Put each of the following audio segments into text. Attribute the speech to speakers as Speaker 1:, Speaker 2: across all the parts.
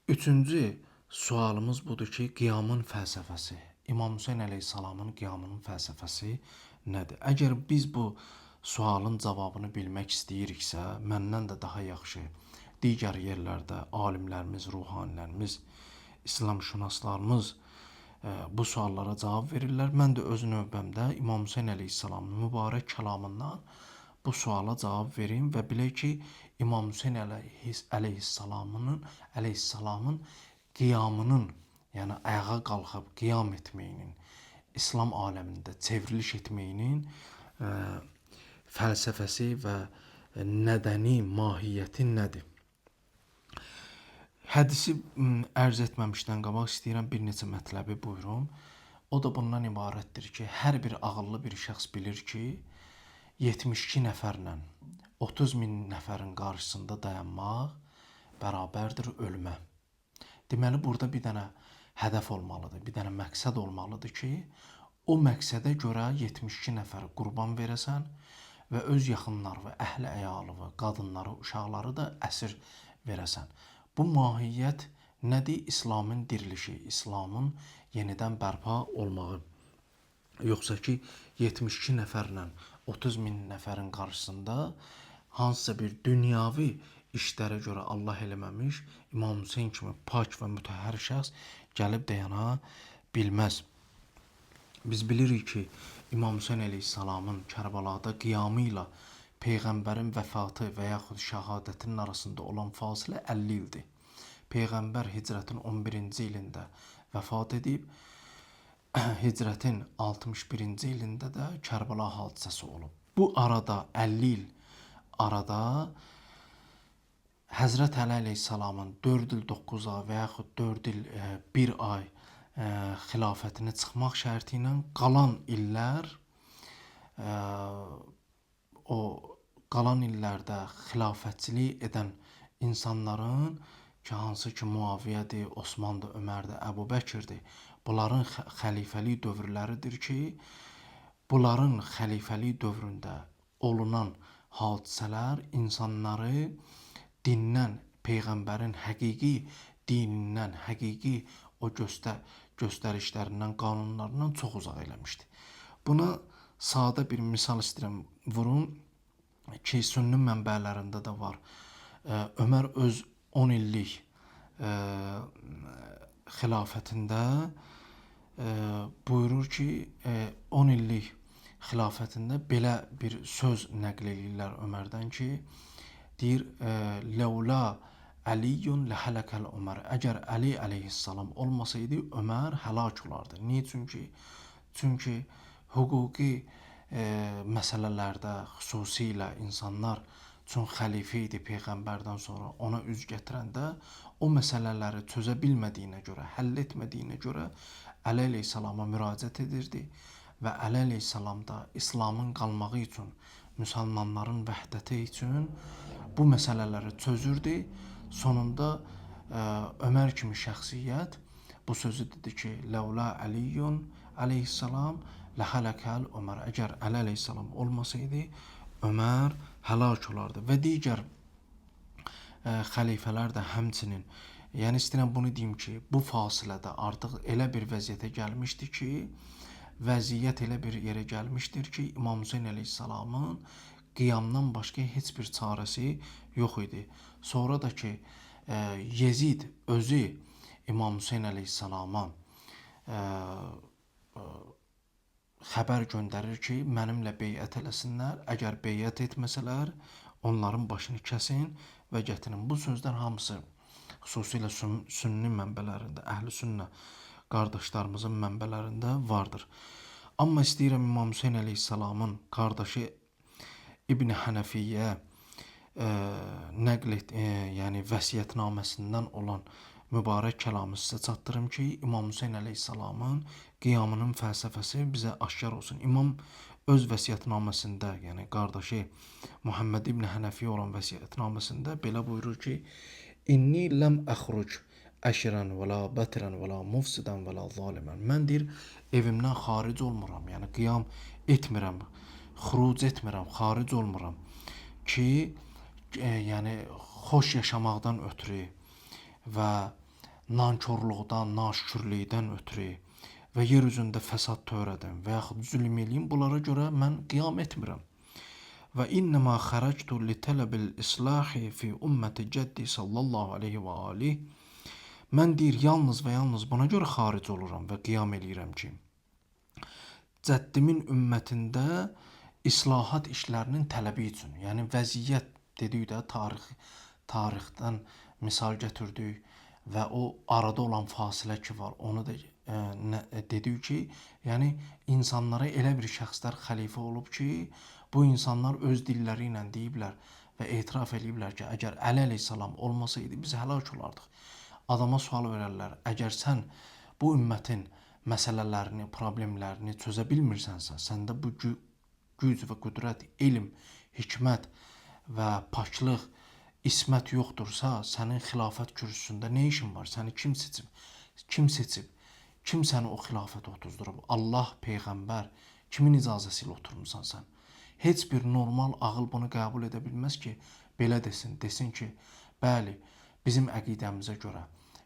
Speaker 1: Üçüncü sualımız budur ki, qiyamın fəlsəfəsi. İmam Hüseyn əleyhissalamın qiyamının fəlsəfəsi nədir? Əgər biz bu sualın cavabını bilmək istəyiriksə, məndən də daha yaxşı digər yerlərdə alimlərimiz, ruhanilərimiz, İslamşünaslarımız bu suallara cavab verirlər. Mən də öz növbəmdə İmam Hüseyn əleyhissalamın mübarək kəlamından bu suala cavab verim və bilək ki, İmam Hüseyn əleyhissalamın qiyamının, yəni ayağa qalxıb qiyam etməyinin, İslam aləmində çevriliş etməyinin fəlsəfəsi və nədəni, mahiyyəti nədir? Hədisi ərz etməmişdən qabaq istəyirəm bir neçə mətləbi buyurum. O da bundan ibarətdir ki, hər bir ağıllı bir şəxs bilir ki, 72 nəfərlə 30 min nəfərin qarşısında dayanmaq bərabərdir ölümə. Deməli, burada bir dənə hədəf olmalıdır, bir dənə məqsəd olmalıdır ki, o məqsədə görə 72 nəfəri qurban verəsən və öz yaxınları və əhli əyalı, qadınları, uşaqları da əsir verəsən. Bu mahiyyət nədir? İslamın dirilişi, İslamın yenidən bərpa olmağı. Yoxsa ki, 72 nəfərlə 30 min nəfərin qarşısında hansısa bir dünyavi işlərə görə Allah eləməmiş İmam Hüseyn kimi pak və mütəhhər şəxs gəlib dayana bilməz. Biz bilirik ki, İmam Hüseyn əleyhissalamın Kərbalada qiyamı ilə Peyğəmbərin vəfatı və yaxud şəhadətinin arasında olan fasilə 50 ildir. Peyğəmbər hicrətin 11-ci ilində vəfat edib, hicrətin 61-ci ilində də Kərbala hadisəsi olub. Bu arada 50 il arada Həzrət Əli əleyhissalamın 4 il 9 ay və yaxud 4 il 1 ay xilafətinə çıxmaq şərti ilə qalan illər o qalan illərdə xilafətçilik edən insanların ki, hansı ki Muaviyyədir, Osmandır, Ömərdir, Əbu Bəkirdir, bunların xəlifəlik dövrləridir ki, bunların xəlifəlik dövründə olunan hadisələr insanları dindən, Peyğəmbərin həqiqi dinindən, həqiqi o göstərişlərindən, qanunlarından çox uzaq eləmişdi. Buna sadə bir misal istəyirəm vurum ki, sünni mənbələrində də var. Ömər öz 10 illik xilafətində buyurur ki, 10 illik xilafətində belə bir söz nəql edirlər Ömərdən ki, deyir, Ləvla Əliyyun ləhələkəl Ömər. Əgər Əli əleyhissalam olmasaydı, Ömər həlak olardı. Niçin ki? Çünki hüquqi məsələlərdə xüsusilə insanlar üçün xəlifə idi Peyğəmbərdən sonra ona üz gətirəndə o məsələləri çözə bilmədiyinə görə, həll etmədiyinə görə Əli əleyhissalama müraciət edirdi və Əli əleyhissalam da İslamın qalmağı üçün, müsəlmanların vəhdəti üçün bu məsələləri çözürdü. Sonunda Ömər kimi şəxsiyyət bu sözü dedi ki, Ləvla Əliyyun əleyhissalam ləhələkəl Ömər. Əgər Əli əleyhissalam olmasaydı, Ömər həlak olardı və digər xəlifələr də həmçinin. Yəni istəyirəm bunu deyim ki, bu fasilədə artıq elə bir vəziyyətə gəlmişdi ki, vəziyyət elə bir yerə gəlmişdir ki, İmam Hüseyn əleyhissalamın qiyamdan başqa heç bir çarəsi yox idi. Sonra da ki, Yezid özü İmam Hüseyn əleyhissalama xəbər göndərir ki, mənimlə beyət eləsinlər, əgər beyət etməsələr, onların başını kəsin və gətirin. Bu sözlər hamısı xüsusilə sünni mənbələrində, əhl-i sünnə qardaşlarımızın mənbələrində vardır. Amma istəyirəm İmam Hüseyn əleyhissalamın qardaşı İbn Hənəfiyyə nəql et, yəni vəsiyyətnaməsindən olan mübarək kəlamı sizə çatdırım ki, İmam Hüseyn əleyhissalamın qiyamının fəlsəfəsi bizə aşkar olsun. İmam öz vəsiyyətnaməsində, yəni qardaşı Muhammed İbn Hənəfiyyə olan vəsiyyətnaməsində belə buyurur ki, İnni ləm əxruc əşirən və la bətirən və la mufsidən və la zalimən. Mən deyir, evimdən xaric olmuram, yəni qiyam etmirəm, xuruc etmirəm, xaric olmuram ki, yəni xoş yaşamaqdan ötürü və nankorluqdan, naşükürlükdən ötürü və yer üzündə fəsad törədim və yaxud zülm eləyim, bunlara görə mən qiyam etmirəm. Və innəmə xərəctu li tələbil islahi fi ümməti cəddi sallallahu aleyhi və aleyh. Mən deyir, yalnız və yalnız buna görə xaric oluram və qiyam eləyirəm ki, cəddimin ümmətində islahat işlərinin tələbi üçün, yəni vəziyyət dedik də tarixdən misal götürdük və o arada olan fasilə ki var, onu da dedik ki, yəni insanlara elə bir şəxslər xəlifə olub ki, bu insanlar öz dilləri ilə deyiblər və etiraf ediblər ki, əgər Əli əleyhissalam olmasaydı biz həlak olardıq. Adama sual verərlər, əgər sən bu ümmətin məsələlərini, problemlərini çözə bilmirsənsə, səndə bu güc və qüdrət, elm, hikmət və paklıq, ismət yoxdursa, sənin xilafət kürsüsündə nə işin var? Səni kim seçib? Kim seçib? Kim səni o xilafətə otuzdurub? Allah, Peyğəmbər, kimin icazəsi ilə oturmusan sən? Heç bir normal ağıl bunu qəbul edə bilməz ki, belə desin ki, bəli, bizim əqidəmizə görə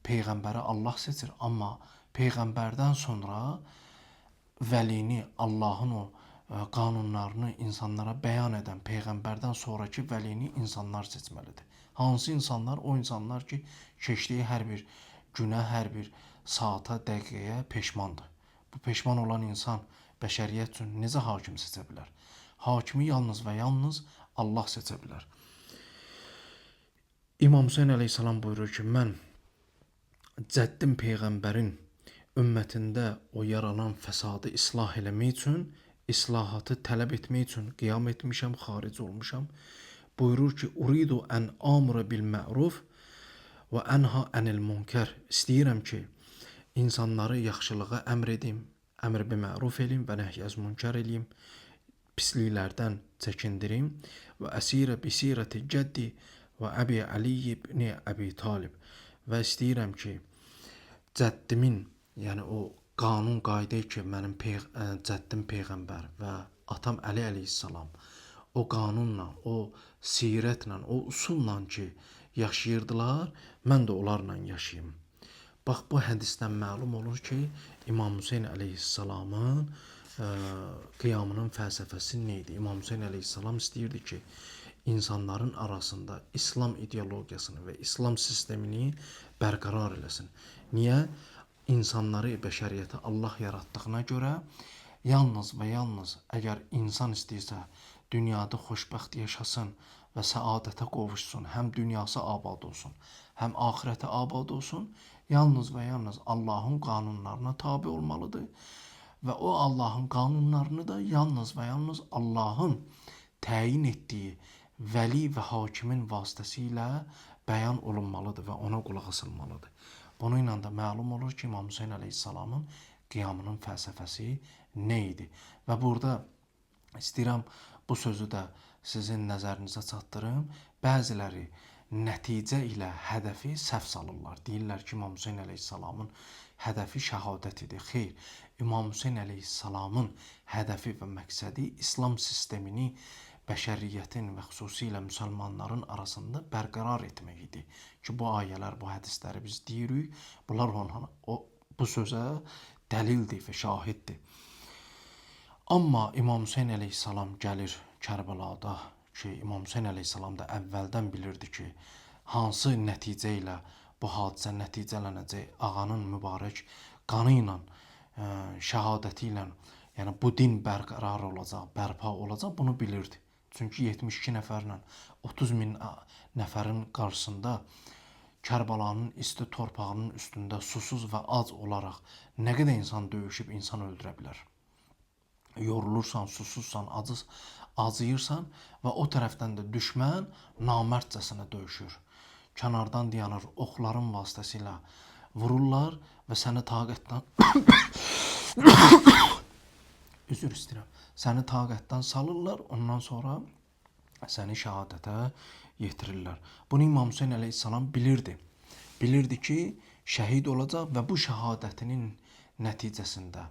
Speaker 1: Peyğəmbəri Allah seçir, amma Peyğəmbərdən sonra vəlini, Allahın o qanunlarını insanlara bəyan edən Peyğəmbərdən sonraki vəlini insanlar seçməlidir. Hansı insanlar? O insanlar ki, keçdiyi hər bir günə, hər bir saata, dəqiqəyə peşmandır. Bu peşman olan insan bəşəriyyət üçün necə hakim seçə bilər? Hakimi yalnız və yalnız Allah seçə bilər. İmam Hüseyin əleyhissalam buyurur ki, mən cəddim Peyğəmbərin ümmətində o yaranan fəsadı islah eləmək üçün, islahatı tələb etmək üçün qiyam etmişəm, xaric olmuşam. Buyurur ki, uridu ən amura bil məruf və ənha ənil münkər. İstəyirəm ki, insanları yaxşılığa əmr edim, əmr bi məruf eləyim və nəhyəz münkər eləyim, pisliklərdən çəkindirim və əsirə bisirəti cəddi və Əbi Ali ibn Əbi Talib və istəyirəm ki, cəddimin, yəni o qanun qayda ki, mənim cəddim Peyğəmbər və atam Əli əleyhissalam o qanunla, o sirətlə, o usulla ki, yaşayırdılar, mən də onlarla yaşayayım. Bax, bu hədisdən məlum olur ki, İmam Hüseyin əleyhissalamın qiyamının fəlsəfəsi nə idi? İmam Hüseyin əleyhissalam istəyirdi ki, insanların arasında İslam ideologiyasını və İslam sistemini bərqərar eləsin. Niyə? İnsanları, bəşəriyyəti Allah yaratdığına görə yalnız və yalnız əgər insan istəyirsə dünyada xoşbəxt yaşasın və səadətə qovuşsun, həm dünyası abad olsun, həm axirəti abad olsun, yalnız və yalnız Allahın qanunlarına tabi olmalıdır və o Allahın qanunlarını da yalnız və yalnız Allahın təyin etdiyi vəli və hakimin vasitəsilə bəyan olunmalıdır və ona qulaq asılmalıdır. Bununla da məlum olur ki, İmam Hüseyin əleyhissalamın qiyamının fəlsəfəsi nə idi? Və burada istəyirəm bu sözü də sizin nəzərinizə çatdırım. Bəziləri nəticə ilə hədəfi səhv salırlar. Deyirlər ki, İmam Hüseyin əleyhissalamın hədəfi şəhadət idi. Xeyr, İmam Hüseyin əleyhissalamın hədəfi və məqsədi İslam sistemini bəşəriyyətin və xüsusilə müsəlmanların arasında bərqərar etmək idi. Ki, bu ayələr, bu hədisləri biz deyirik, bunlar bu sözə dəlildir və şahiddir. Amma İmam Hüseyin əleyhissalam gəlir Kərbəlada ki, İmam Hüseyin əleyhissalam da əvvəldən bilirdi ki, hansı nəticə ilə bu hadisə nəticələnəcək, ağanın mübarək qanı ilə, şəhadəti ilə, yəni bu din bərqərar olacaq, bərpa olacaq, bunu bilirdi. Çünki 72 nəfərlə 30 min nəfərin qarşısında Kərbəlanın isti torpağının üstündə susuz və ac olaraq nə qədər insan döyüşüb insan öldürə bilər. Yorulursan, susuzsan, acıyırsan və o tərəfdən də düşmən namərdcəsinə döyüşür. Kənardan dayanır, oxların vasitəsilə vururlar və səni taqətdən üzr istəyirəm. Səni taqətdən salırlar, ondan sonra səni şəhadətə yetirirlər. Bunu İmam Hüseyin əleyhissalam bilirdi. Bilirdi ki, şəhid olacaq və bu şəhadətinin nəticəsində,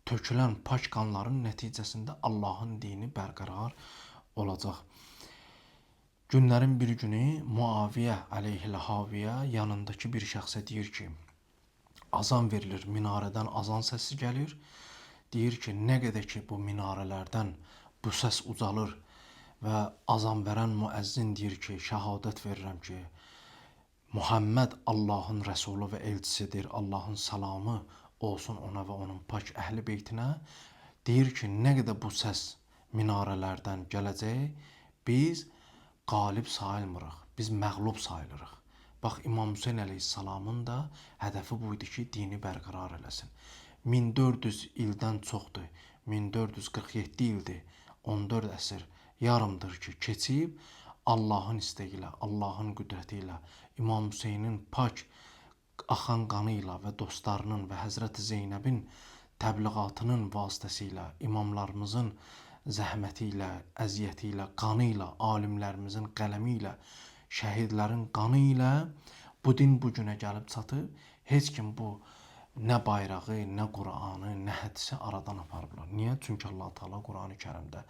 Speaker 1: tökülən pak qanların nəticəsində Allahın dini bərqərar olacaq. Günlərin bir günü Muaviyə əleyhilə-Haviyə yanındakı bir şəxsə deyir ki, azan verilir, minarədən azan səsi gəlir. Deyir ki, nə qədər ki bu minarələrdən bu səs ucalır və azan verən müəzzin deyir ki, şəhadət verirəm ki, Muhammed Allahın rəsulu və elçisidir. Allahın salamı olsun ona və onun pak əhli beytinə. Deyir ki, nə qədər bu səs minarələrdən gələcək, biz qalib sayılmırıq, biz məğlub sayılırıq. Bax, İmam Hüseyn əleyhissalamın da hədəfi bu idi ki, dini bərqərar eləsin. 1400 ildən çoxdur, 1447 ildir, 14 əsr yarımdır ki, keçib Allahın istəyi ilə, Allahın qüdrəti ilə, İmam Hüseynin pak axan qanı ilə və dostlarının və Həzrəti Zeynəbin təbliğatının vasitəsilə, imamlarımızın zəhməti ilə, əziyyəti ilə, qanı ilə, alimlərimizin qələmi ilə, şəhidlərin qanı ilə bu din bu günə gəlib çatıb. Heç kim bu nə bayrağı, nə Qur'anı, nə hədisi aradan aparıblar. Niyə? Çünki Allah Teala Qur'an-ı Kərimdə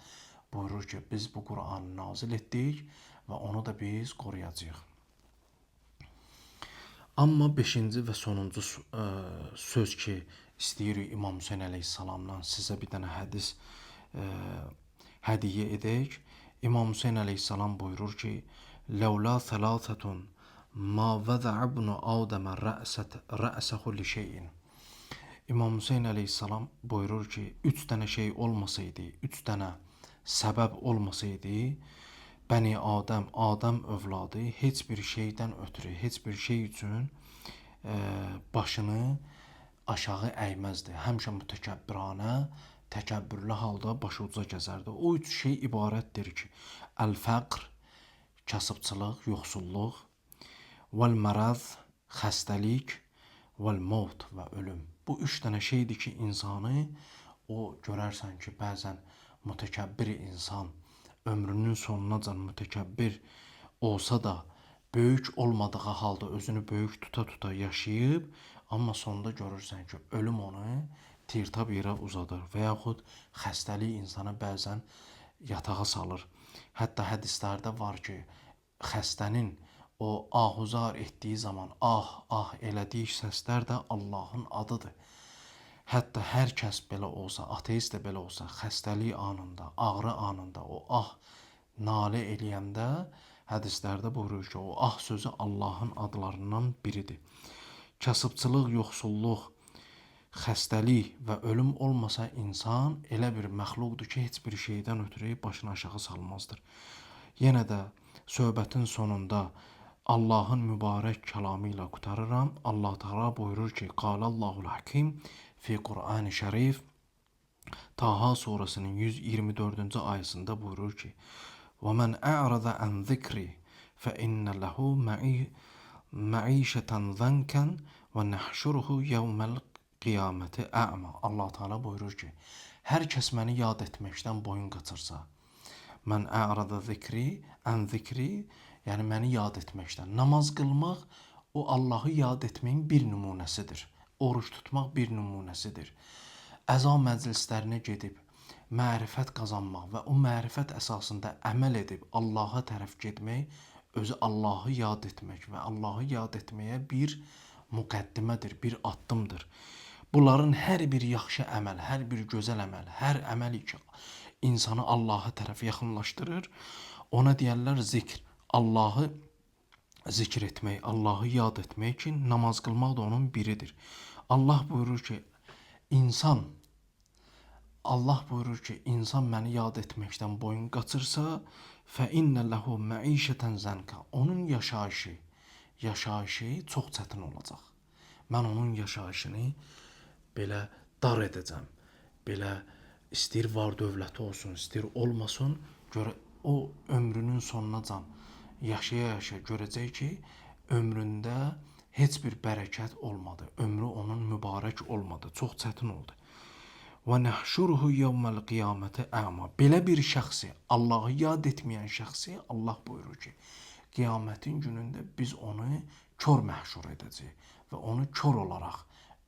Speaker 1: buyurur ki, biz bu Qur'anı nazil etdik və onu da biz qoruyacağıq. Amma 5-ci və sonuncu söz ki, istəyirik İmam Hüseyn əleyhissalamdan sizə bir dənə hədis hədiyyə edək. İmam Hüseyn əleyhissalam buyurur ki, "Ləvla thalatatun ma vəzə ibnu Adəmə rə'səhu li şeyin." İmam Hüseyn əleyhissalam buyurur ki, 3 dənə şey olmasaydı, 3 dənə səbəb olmasaydı, Bəni Adəm övladı heç bir şeydən ötürü, heç bir şey üçün başını aşağı əyməzdi. Həmişə mütəkəbbiranə, təkəbbürlü halda başı uca gəzərdi. O 3 şey ibarətdir ki, əl-fəqr, kasıbçılıq, yoxsulluq, vəl-məraz, xəstəlik, vəl-mövt və ölüm. Bu 3 dənə şeydir ki, insanı o görərsən ki, bəzən mütəkəbbir insan ömrünün sonunacan mütəkəbbir olsa da, böyük olmadığı halda özünü böyük tuta-tuta yaşayıb, amma sonunda görürsən ki, ölüm onu tirtab yerə uzadır və yaxud xəstəlik insana bəzən yatağa salır. Hətta hədislərdə var ki, xəstənin o ahuzar etdiyi zaman ah elədiyi səslər də Allahın adıdır. Hətta hər kəs belə olsa, ateist də belə olsa, xəstəlik anında, ağrı anında o nalə eləyəndə hədislərdə buyurur ki, o sözü Allahın adlarından biridir. Kasıbçılıq, yoxsulluq, xəstəlik və ölüm olmasa insan elə bir məxluqdur ki, heç bir şeydən ötürü başını aşağı salmazdır. Yenə də söhbətin sonunda Allahın mübarək kəlamı ilə qutarıram. Allah Teala buyurur ki, Qalallahul Hakim fi Qur'an-ı Şərif Taha surasının 124-cü ayəsində buyurur ki, وَمَنْ أَعْرَضَ عَنْ ذِكْرِ فَإِنَّ لَهُ مَعِيشَةً ضَنْكًا وَنَحْشُرُهُ يَوْمَ الْقِيَامَةِ أَعْمَى. Allah Teala buyurur ki, hər kəs məni yad etməkdən boyun qaçırsa, mən ə'rada ən zikri, yəni məni yad etməkdən. Namaz qılmaq o Allahı yad etməyin bir nümunəsidir. Oruç tutmaq bir nümunəsidir. Əza məclislərinə gedib mərifət qazanmaq və o mərifət əsasında əməl edib Allaha tərəf getmək özü Allahı yad etmək və Allahı yad etməyə bir müqəddimədir, bir addımdır. Bunların hər bir yaxşı əməl, hər bir gözəl əməl, hər əməl ki insanı Allaha tərəf yaxınlaşdırır. Ona deyərlər zikr. Allahı zikr etmək, Allahı yad etmək ki, namaz qılmaq da onun biridir. Allah buyurur ki, insan məni yad etməkdən boyun qaçırsa, فَإِنَّ لَهُ مَعِيشَةً زَنْكَ. Onun yaşayışı çox çətin olacaq. Mən onun yaşayışını belə dar edəcəm. Belə istəyir var dövləti olsun, istəyir olmasın, o ömrünün sonunacan yaşaya-yaşaya görəcək ki, ömründə heç bir bərəkət olmadı. Ömrü onun mübarək olmadı. Çox çətin oldu. Və nəhşuruhu yevməl qiyamətə əma. Belə bir şəxsi, Allahı yad etməyən şəxsi Allah buyurur ki, qiyamətin günündə biz onu kör məhşur edəcəyik və onu kör olaraq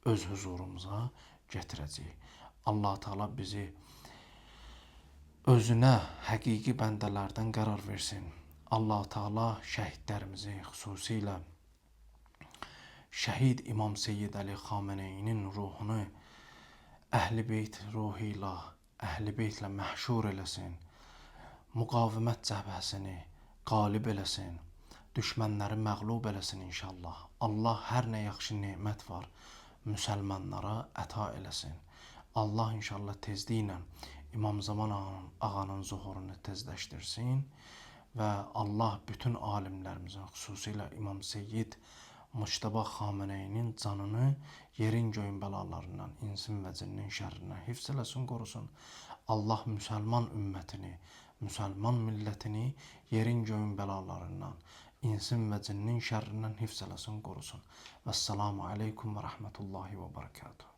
Speaker 1: öz huzurumuza gətirəcəyik. Allah Teala bizi özünə həqiqi bəndələrdən qərar versin. Allah Teala şəhidlərimizi, xüsusilə şəhid İmam Seyyid Əli Xameneyinin ruhunu Əhl-i Beyt ruhu ilə, Əhl-i Beytlə məhşur eləsin. Müqavimət cəbhəsini qalib eləsin. Düşmənləri məğlub eləsin inşallah. Allah hər nə yaxşı nemət var müsəlmanlara əta eləsin. Allah inşallah tezliklə İmam Zaman ağanın zuhurunu tezləşdirsin və Allah bütün alimlərimizin, xüsusilə İmam Seyyid Mujtaba Xameneyinin canını yerin göyün bəlalarından, insin və cinnin şərrindən hifz eləsin, qorusun. Allah müsəlman ümmətini, müsəlman millətini yerin göyün bəlalarından, insin və cinnin şərrindən hifz eləsin, qorusun. Vəssalamu aleykum və rəhmətullahi və barakatuhu.